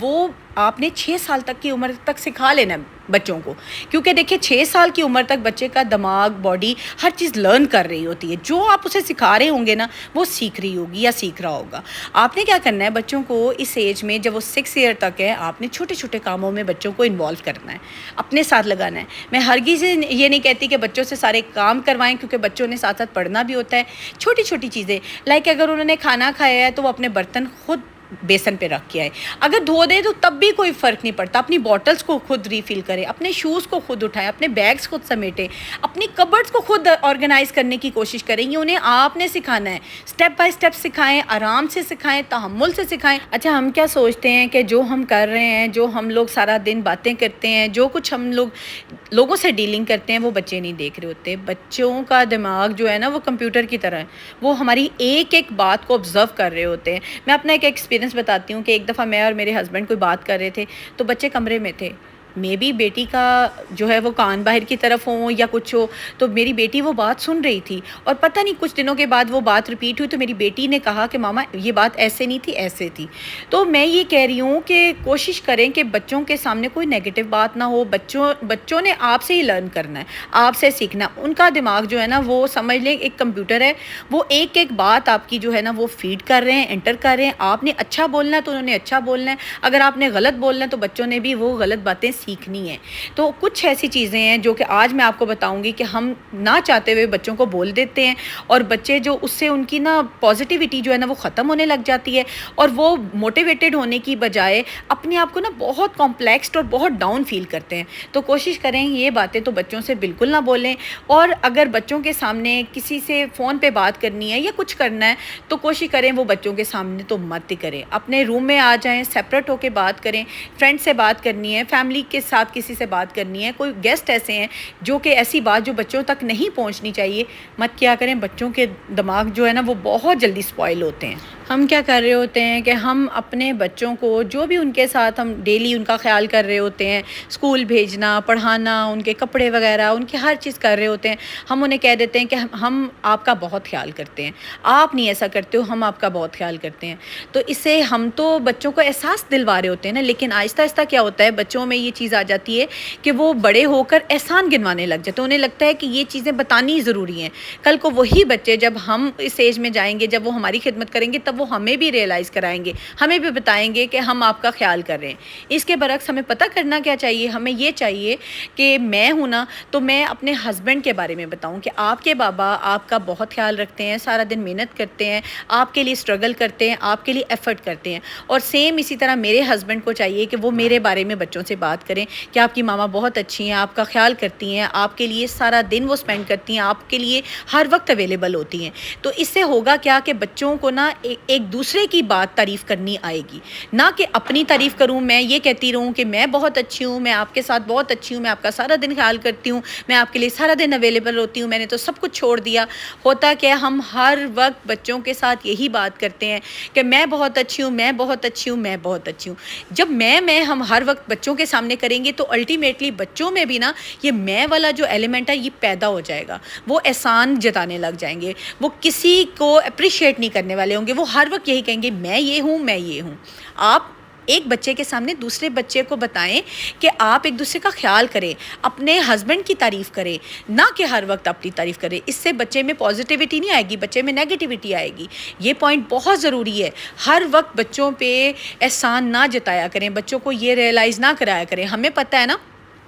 وہ آپ نے 6 سال تک کی عمر تک سکھا لینا ہے بچوں کو، کیونکہ دیکھیں 6 سال کی عمر تک بچے کا دماغ، باڈی ہر چیز لرن کر رہی ہوتی ہے. جو آپ اسے سکھا رہے ہوں گے نا وہ سیکھ رہی ہوگی یا سیکھ رہا ہوگا. آپ نے کیا کرنا ہے بچوں کو اس ایج میں، جب وہ 6 ایئر تک ہے، آپ نے چھوٹے چھوٹے کاموں میں بچوں کو انوالو کرنا ہے، اپنے ساتھ لگانا ہے. میں ہرگز یہ نہیں کہتی کہ بچوں سے سارے کام کروائیں، کیونکہ بچوں نے ساتھ ساتھ پڑھنا بھی ہوتا ہے. چھوٹی چھوٹی چیزیں لائک اگر انہوں نے کھانا کھایا ہے تو وہ اپنے برتن خود بیسن پہ رکھ کے آئے، اگر دھو دے تو تب بھی کوئی فرق نہیں پڑتا. اپنی بوٹلز کو خود ریفل کرے، اپنے شوز کو خود اٹھائے، اپنے بیگز خود سمیٹے، اپنی کبرڈز کو خود آرگنائز کرنے کی کوشش کریں. یہ انہیں آپ نے سکھانا ہے، سٹیپ بائی سٹیپ سکھائیں، آرام سے سکھائیں، تحمل سے سکھائیں. اچھا ہم کیا سوچتے ہیں کہ جو ہم کر رہے ہیں، جو ہم لوگ سارا دن باتیں کرتے ہیں، جو کچھ ہم لوگوں سے ڈیلنگ کرتے ہیں، وہ بچے نہیں دیکھ رہے ہوتے. بچوں کا دماغ جو ہے نا وہ کمپیوٹر کی طرح ہے، وہ ہماری ایک ایک بات کو آبزرو کر رہے ہوتے ہیں. میں اپنا ایک ایکسپیرینس بتاتی ہوں کہ ایک دفعہ میں اور میرے ہسبینڈ کوئی بات کر رہے تھے تو بچے کمرے میں تھے. میں بھی بیٹی کا جو ہے وہ کان باہر کی طرف ہوں یا کچھ ہو، تو میری بیٹی وہ بات سن رہی تھی اور پتہ نہیں کچھ دنوں کے بعد وہ بات ریپیٹ ہوئی تو میری بیٹی نے کہا کہ ماما یہ بات ایسے نہیں تھی، ایسے تھی. تو میں یہ کہہ رہی ہوں کہ کوشش کریں کہ بچوں کے سامنے کوئی نیگیٹو بات نہ ہو. بچوں نے آپ سے ہی لرن کرنا ہے، آپ سے سیکھنا. ان کا دماغ جو ہے نا وہ سمجھ لیں ایک کمپیوٹر ہے، وہ ایک ایک بات آپ کی جو ہے نا وہ فیڈ کر رہے ہیں، انٹر کر رہے ہیں. آپ نے اچھا بولنا ہے تو انہوں نے اچھا بولنا ہے، اگر آپ نے غلط بولنا ہے تو بچوں نے بھی وہ غلط باتیں سیکھنی ہیں. تو کچھ ایسی چیزیں ہیں جو کہ آج میں آپ کو بتاؤں گی کہ ہم نہ چاہتے ہوئے بچوں کو بول دیتے ہیں، اور بچے جو اس سے ان کی نا پازیٹیوٹی جو ہے نا وہ ختم ہونے لگ جاتی ہے، اور وہ موٹیویٹڈ ہونے کی بجائے اپنے آپ کو نا بہت کمپلیکسڈ اور بہت ڈاؤن فیل کرتے ہیں. تو کوشش کریں یہ باتیں تو بچوں سے بالکل نہ بولیں. اور اگر بچوں کے سامنے کسی سے فون پہ بات کرنی ہے یا کچھ کرنا ہے تو کوشش کریں وہ بچوں کے سامنے تو مت ہی کریں. اپنے روم میں آ جائیں، سیپریٹ ہو کے بات کریں. فرینڈ سے بات کرنی ہے، فیملی کے ساتھ کسی سے بات کرنی ہے، کوئی گیسٹ ایسے ہیں جو کہ ایسی بات جو بچوں تک نہیں پہنچنی چاہیے مت کیا کریں. بچوں کے دماغ جو ہے نا وہ بہت جلدی سپوائل ہوتے ہیں. ہم کیا کر رہے ہوتے ہیں کہ ہم اپنے بچوں کو جو بھی ان کے ساتھ ہم ڈیلی ان کا خیال کر رہے ہوتے ہیں، اسکول بھیجنا، پڑھانا، ان کے کپڑے وغیرہ، ان کی ہر چیز کر رہے ہوتے ہیں، ہم انہیں کہہ دیتے ہیں کہ ہم آپ کا بہت خیال کرتے ہیں، آپ نہیں ایسا کرتے ہو، ہم آپ کا بہت خیال کرتے ہیں. تو اس سے ہم تو بچوں کو احساس دلوا رہے ہوتے ہیں نا، لیکن آہستہ آہستہ کیا ہوتا ہے بچوں میں یہ چیز آ جاتی ہے کہ وہ بڑے ہو کر احسان گنوانے لگ جاتے ہیں. انہیں لگتا ہے کہ یہ چیزیں بتانی ضروری ہیں. کل کو وہی بچے جب ہم اس ایج میں جائیں گے، جب وہ ہماری خدمت کریں گے، تب وہ ہمیں بھی ریئلائز کرائیں گے، ہمیں بھی بتائیں گے کہ ہم آپ کا خیال کر رہے ہیں. اس کے برعکس ہمیں پتہ کرنا کیا چاہیے، ہمیں یہ چاہیے کہ میں ہوں نا تو میں اپنے ہسبینڈ کے بارے میں بتاؤں کہ آپ کے بابا آپ کا بہت خیال رکھتے ہیں، سارا دن محنت کرتے ہیں، آپ کے لیے اسٹرگل کرتے ہیں، آپ کے لیے ایفرٹ کرتے ہیں. اور سیم اسی طرح میرے ہسبینڈ کو چاہیے کہ وہ میرے بارے میں بچوں سے بات کریں کہ آپ کی ماما بہت اچھی ہیں، آپ کا خیال کرتی ہیں، آپ کے لیے سارا دن وہ اسپینڈ کرتی ہیں، آپ کے لیے ہر وقت اویلیبل ہوتی ہیں. تو اس سے ہوگا کیا کہ بچوں کو نا ایک دوسرے کی بات تعریف کرنی آئے گی، نہ کہ اپنی تعریف کروں، میں یہ کہتی رہوں کہ میں بہت اچھی ہوں، میں آپ کے ساتھ بہت اچھی ہوں، میں آپ کا سارا دن خیال کرتی ہوں، میں آپ کے لیے سارا دن اویلیبل ہوتی ہوں، میں نے تو سب کچھ چھوڑ دیا. ہوتا کہ ہم ہر وقت بچوں کے ساتھ یہی بات کرتے ہیں کہ میں بہت اچھی ہوں، میں بہت اچھی ہوں، میں بہت اچھی ہوں. جب میں ہم ہر وقت بچوں کے سامنے کریں گے تو الٹیمیٹلی بچوں میں بھی نا یہ میں والا جو ایلیمنٹ ہے یہ پیدا ہو جائے گا. وہ احسان جتانے لگ جائیں گے، وہ کسی کو اپریشیٹ نہیں کرنے والے ہوں گے، وہ ہر وقت یہی کہیں گے میں یہ ہوں، میں یہ ہوں. آپ ایک بچے کے سامنے دوسرے بچے کو بتائیں کہ آپ ایک دوسرے کا خیال کریں، اپنے ہسبینڈ کی تعریف کریں، نہ کہ ہر وقت اپنی تعریف کریں. اس سے بچے میں پازیٹیوٹی نہیں آئے گی، بچے میں نیگیٹیوٹی آئے گی. یہ پوائنٹ بہت ضروری ہے. ہر وقت بچوں پہ احسان نہ جتایا کریں، بچوں کو یہ ریئلائز نہ کرایا کریں. ہمیں پتہ ہے نا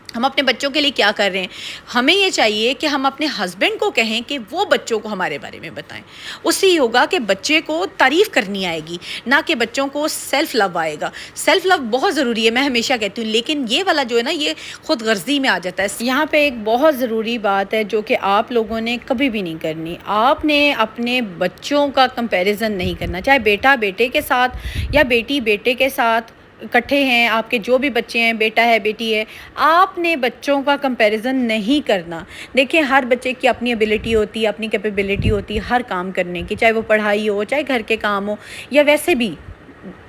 ہم اپنے بچوں کے لیے کیا کر رہے ہیں. ہمیں یہ چاہیے کہ ہم اپنے ہسبینڈ کو کہیں کہ وہ بچوں کو ہمارے بارے میں بتائیں. اس سے یہ ہوگا کہ بچے کو تعریف کرنی آئے گی، نہ کہ بچوں کو سیلف لو آئے گا. سیلف لو بہت ضروری ہے، میں ہمیشہ کہتی ہوں، لیکن یہ والا جو ہے نا یہ خود غرضی میں آ جاتا ہے. یہاں پہ ایک بہت ضروری بات ہے جو کہ آپ لوگوں نے کبھی بھی نہیں کرنی. آپ نے اپنے بچوں کا کمپیریزن نہیں کرنا، چاہے بیٹا بیٹے کے ساتھ یا بیٹی بیٹے کے ساتھ اکٹھے ہیں، آپ کے جو بھی بچے ہیں، بیٹا ہے بیٹی ہے، آپ نے بچوں کا کمپیریزن نہیں کرنا. دیکھیں ہر بچے کی اپنی ایبیلٹی ہوتی ہے، اپنی کیپیبلٹی ہوتی ہے ہر کام کرنے کی، چاہے وہ پڑھائی ہو، چاہے گھر کے کام ہو، یا ویسے بھی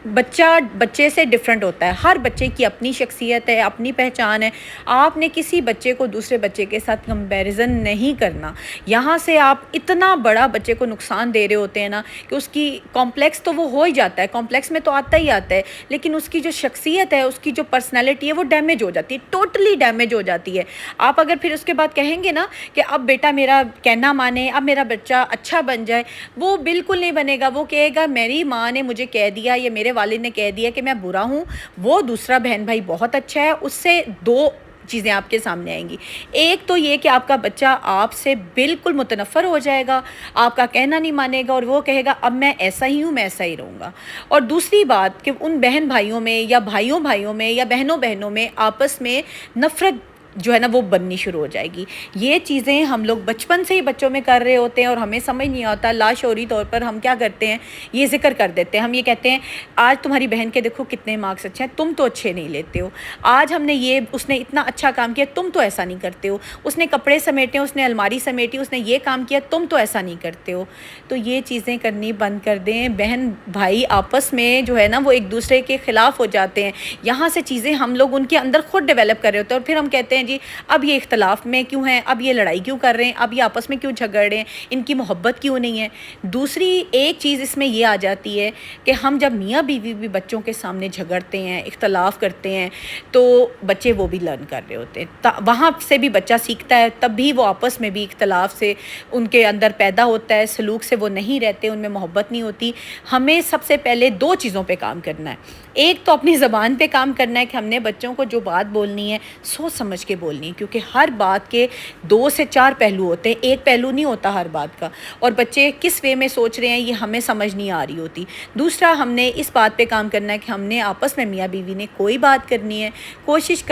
بچہ بچے سے ڈفرینٹ ہوتا ہے، ہر بچے کی اپنی شخصیت ہے، اپنی پہچان ہے. آپ نے کسی بچے کو دوسرے بچے کے ساتھ کمپیریزن نہیں کرنا. یہاں سے آپ اتنا بڑا بچے کو نقصان دے رہے ہوتے ہیں نا کہ اس کی کمپلیکس تو وہ ہو ہی جاتا ہے، کمپلیکس میں تو آتا ہی آتا ہے، لیکن اس کی جو شخصیت ہے، اس کی جو پرسنالٹی ہے وہ ڈیمیج ہو جاتی ہے، ٹوٹلی ڈیمیج ہو جاتی ہے. آپ اگر پھر اس کے بعد کہیں گے نا کہ اب بیٹا میرا کہنا مانے، اب میرا بچہ اچھا بن جائے، وہ بالکل نہیں بنے گا. وہ کہے گا میری ماں نے مجھے کہہ دیا یا میرے والد نے کہہ دیا کہ میں برا ہوں، وہ دوسرا بہن بھائی بہت اچھا ہے. اس سے دو چیزیں آپ کے سامنے آئیں گی. ایک تو یہ کہ آپ کا بچہ آپ سے بالکل متنفر ہو جائے گا، آپ کا کہنا نہیں مانے گا اور وہ کہے گا اب میں ایسا ہی ہوں، میں ایسا ہی رہوں گا. اور دوسری بات کہ ان بہن بھائیوں میں یا بھائیوں میں یا بہنوں میں آپس میں نفرت جو ہے نا وہ بننی شروع ہو جائے گی. یہ چیزیں ہم لوگ بچپن سے ہی بچوں میں کر رہے ہوتے ہیں اور ہمیں سمجھ نہیں آتا. لاشعوری طور پر ہم کیا کرتے ہیں، یہ ذکر کر دیتے ہیں. ہم یہ کہتے ہیں آج تمہاری بہن کے دیکھو کتنے مارکس اچھے ہیں، تم تو اچھے نہیں لیتے ہو. آج ہم نے یہ، اس نے اتنا اچھا کام کیا، تم تو ایسا نہیں کرتے ہو. اس نے کپڑے سمیٹے، اس نے الماری سمیٹی، اس نے یہ کام کیا، تم تو ایسا نہیں کرتے ہو. تو یہ چیزیں کرنی بند کر دیں. بہن بھائی آپس میں جو ہے نا وہ ایک دوسرے کے خلاف ہو جاتے ہیں. یہاں سے چیزیں ہم لوگ ان کے اندر خود ڈیولپ کر رہے ہوتے ہیں اور پھر ہم کہتے ہیں جی اب یہ اختلاف میں کیوں ہیں، اب یہ لڑائی کیوں کر رہے ہیں، اب یہ آپس میں کیوں جھگڑ رہے ہیں، ان کی محبت کیوں نہیں ہے. دوسری ایک چیز اس میں یہ آ جاتی ہے کہ ہم جب میاں بیوی بھی بچوں کے سامنے جھگڑتے ہیں، اختلاف کرتے ہیں، تو بچے وہ بھی لرن کر رہے ہوتے ہیں. وہاں سے بھی بچہ سیکھتا ہے، تب بھی وہ آپس میں بھی اختلاف سے ان کے اندر پیدا ہوتا ہے، سلوک سے وہ نہیں رہتے، ان میں محبت نہیں ہوتی. ہمیں سب سے پہلے دو چیزوں پہ کام کرنا ہے. ایک تو اپنی زبان پہ کام کرنا ہے کہ ہم نے بچوں کو جو بات بولنی ہے سوچ سمجھ کے بولنی ہے، کیونکہ ہر بات کے 2 سے 4 پہلو ہوتے ہیں، ایک پہلو نہیں ہوتا ہر بات کا. اور بچے کس وے میں سوچ رہے ہیں یہ ہمیں سمجھ نہیں آ رہی ہوتی. دوسرا ہم نے اس بات پہ کام کرنا ہے کہ ہم نے آپس میں میاں بیوی نے کوئی بات کرنی ہے، کوشش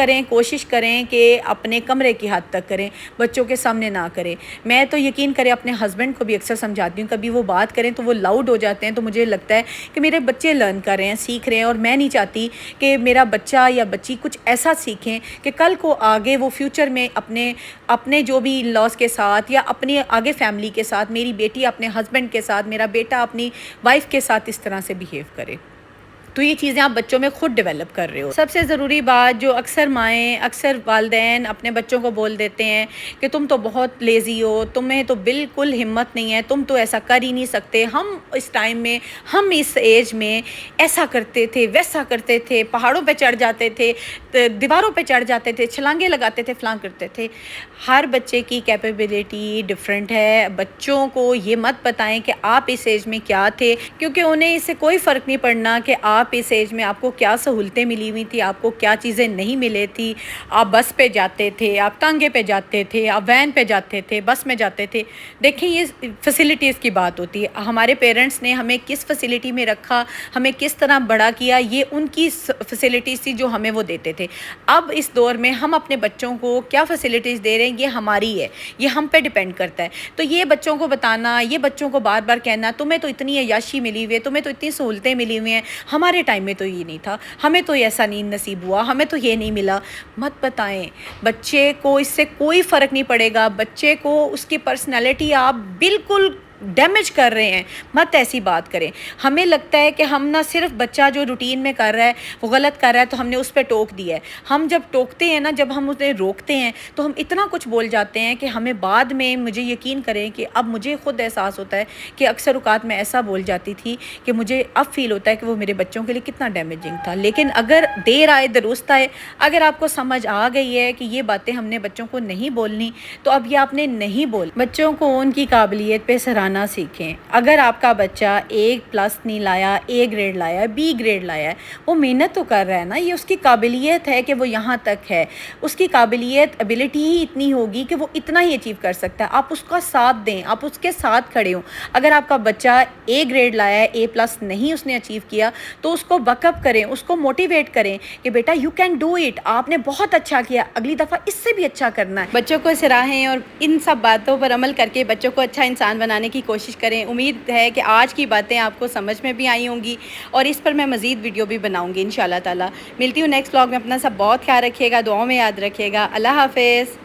کریں کہ اپنے کمرے کی حد تک کریں، بچوں کے سامنے نہ کریں. میں تو یقین کریں اپنے ہسبینڈ کو بھی اکثر سمجھاتی ہوں، کبھی وہ بات کریں تو وہ لاؤڈ ہو جاتے ہیں، تو مجھے لگتا ہے کہ میرے بچے لرن کر رہے ہیں، سیکھ رہے ہیں، اور میں نہیں چاہتی کہ میرا بچہ یا بچی کچھ ایسا سیکھیں کہ کل کو آگے وہ فیوچر میں اپنے جو بھی لاس کے ساتھ یا اپنی آگے فیملی کے ساتھ، میری بیٹی اپنے ہسبینڈ کے ساتھ، میرا بیٹا اپنی وائف کے ساتھ اس طرح سے بیہیو کرے. تو یہ چیزیں آپ بچوں میں خود ڈیولپ کر رہے ہو. سب سے ضروری بات جو اکثر مائیں، اکثر والدین اپنے بچوں کو بول دیتے ہیں کہ تم تو بہت لیزی ہو، تمہیں تو بالکل ہمت نہیں ہے، تم تو ایسا کر ہی نہیں سکتے. ہم اس ٹائم میں، ہم اس ایج میں ایسا کرتے تھے، ویسا کرتے تھے، پہاڑوں پہ چڑھ جاتے تھے، دیواروں پہ چڑھ جاتے تھے، چھلانگیں لگاتے تھے، فلاں کرتے تھے. ہر بچے کی کیپیبلٹی ڈفرینٹ ہے. بچوں کو یہ مت بتائیں کہ آپ اس ایج میں کیا تھے، کیونکہ انہیں اس سے کوئی فرق نہیں پڑنا کہ آپ اس ایج میں آپ کو کیا سہولتیں ملی ہوئی تھی، آپ کو کیا چیزیں نہیں ملے تھی. آپ بس پہ جاتے تھے، آپ ٹانگے پہ جاتے تھے، آپ وین پہ جاتے تھے، بس میں جاتے تھے. دیکھیں یہ فیسلٹیز کی بات ہوتی ہے. ہمارے پیرنٹس نے ہمیں کس فیسلٹی میں رکھا، ہمیں کس طرح بڑا کیا، یہ ان کی فیسلٹیز تھی جو ہمیں وہ دیتے تھے. اب اس دور میں ہم اپنے بچوں کو کیا فیسلٹیز دے رہے ہیں یہ ہماری ہے، یہ ہم پہ ڈیپینڈ کرتا ہے. تو یہ بچوں کو بتانا، یہ بچوں کو بار بار کہنا تمہیں تو اتنی عیاشی ملی ہوئی ہے، تمہیں تو اتنی سہولتیں ملی ہوئی ہیں، ہمارے ٹائم میں تو یہ نہیں تھا، ہمیں تو ایسا نہیں نصیب ہوا، ہمیں تو یہ نہیں ملا. مت بتائیں. بچے کو اس سے کوئی فرق نہیں پڑے گا. بچے کو اس کی پرسنالٹی آپ بالکل ڈیمیج کر رہے ہیں. مت ایسی بات کریں. ہمیں لگتا ہے کہ ہم نہ صرف بچہ جو روٹین میں کر رہا ہے وہ غلط کر رہا ہے تو ہم نے اس پہ ٹوک دیا ہے. ہم جب ٹوکتے ہیں نا، جب ہم اسے روکتے ہیں تو ہم اتنا کچھ بول جاتے ہیں کہ ہمیں بعد میں، مجھے یقین کریں کہ اب مجھے خود احساس ہوتا ہے کہ اکثر اوقات میں ایسا بول جاتی تھی کہ مجھے اب فیل ہوتا ہے کہ وہ میرے بچوں کے لیے کتنا ڈیمیجنگ تھا. لیکن اگر دیر آئے درست آئے، اگر آپ کو سمجھ آ گئی ہے کہ یہ باتیں ہم نے بچوں کو نہیں بولنی تو اب یہ آپ نے نہیں بول. بچوں کو ان کی قابلیت پہ سراہنا سیکھیں. اگر آپ کا بچہ A+ نہیں لایا، A گریڈ لایا، B گریڈ لایا ہے، وہ محنت تو کر رہا ہے نا، یہ اس کی قابلیت ہے کہ وہ یہاں تک ہے. اس کی قابلیت، ایبلٹی ہی اتنی ہوگی کہ وہ اتنا ہی اچیو کر سکتا ہے. آپ اس کا ساتھ دیں، آپ اس کے ساتھ کھڑے ہوں. اگر آپ کا بچہ A گریڈ لایا ہے، A+ نہیں اس نے اچیو کیا، تو اس کو بک اپ کریں، اس کو موٹیویٹ کریں کہ بیٹا یو کین ڈو اٹ، آپ نے بہت اچھا کیا، اگلی دفعہ اس سے بھی اچھا کرنا ہے. بچوں کو سراہیں اور ان سب باتوں پر عمل کر کے بچوں کو اچھا انسان بنانے کی کوشش کریں. امید ہے کہ آج کی باتیں آپ کو سمجھ میں بھی آئی ہوں گی اور اس پر میں مزید ویڈیو بھی بناؤں گی انشاءاللہ تعالی. ملتی ہوں نیکسٹ ولاگ میں. اپنا سب بہت خیال رکھیے گا، دعاؤں میں یاد رکھیے گا. اللہ حافظ.